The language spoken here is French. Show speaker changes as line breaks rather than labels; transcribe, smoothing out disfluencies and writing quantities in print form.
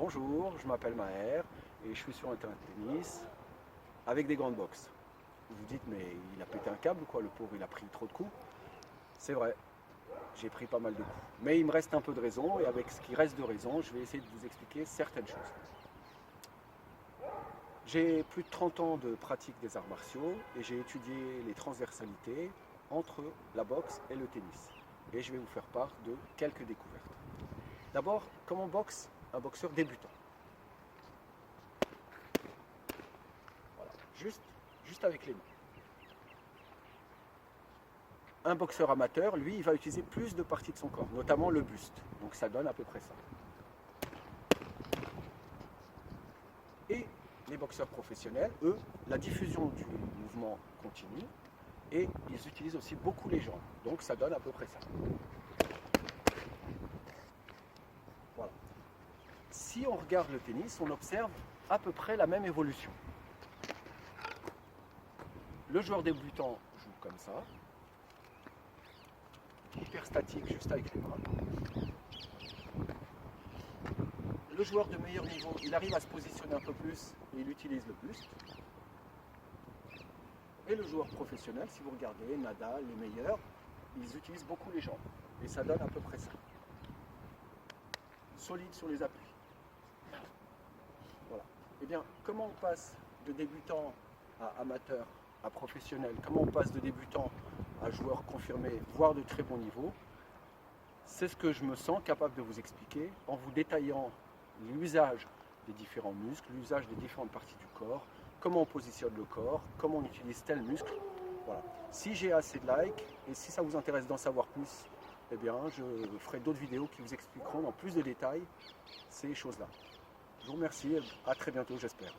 Bonjour, je m'appelle Maher et je suis sur un terrain de tennis avec des grandes boxes. Vous vous dites, mais il a pété un câble ou quoi, le pauvre, il a pris trop de coups. C'est vrai, j'ai pris pas mal de coups. Mais il me reste un peu de raison et avec ce qui reste de raison, je vais essayer de vous expliquer certaines choses. J'ai plus de 30 ans de pratique des arts martiaux et j'ai étudié les transversalités entre la boxe et le tennis. Et je vais vous faire part de quelques découvertes. D'abord, comment boxe un boxeur débutant? Voilà, juste avec les mains. Un boxeur amateur, lui, il va utiliser plus de parties de son corps, notamment le buste. Donc ça donne à peu près ça. Et les boxeurs professionnels, eux, la diffusion du mouvement continue et ils utilisent aussi beaucoup les jambes. Donc ça donne à peu près ça. Voilà. Si on regarde le tennis, on observe à peu près la même évolution. Le joueur débutant joue comme ça, hyper statique, juste avec les mains. Le joueur de meilleur niveau, il arrive à se positionner un peu plus et il utilise le buste. Et le joueur professionnel, si vous regardez, Nadal, les meilleurs, ils utilisent beaucoup les jambes. Et ça donne à peu près ça. Solide sur les appuis. Voilà. Eh bien, comment on passe de débutant à amateur, à professionnel? Comment on passe de débutant à joueur confirmé, voire de très bon niveau? C'est ce que je me sens capable de vous expliquer en vous détaillant l'usage des différents muscles, l'usage des différentes parties du corps, comment on positionne le corps, comment on utilise tel muscle. Voilà. Si j'ai assez de likes et si ça vous intéresse d'en savoir plus, eh bien, je ferai d'autres vidéos qui vous expliqueront dans plus de détails ces choses-là. Je vous remercie et à très bientôt, j'espère.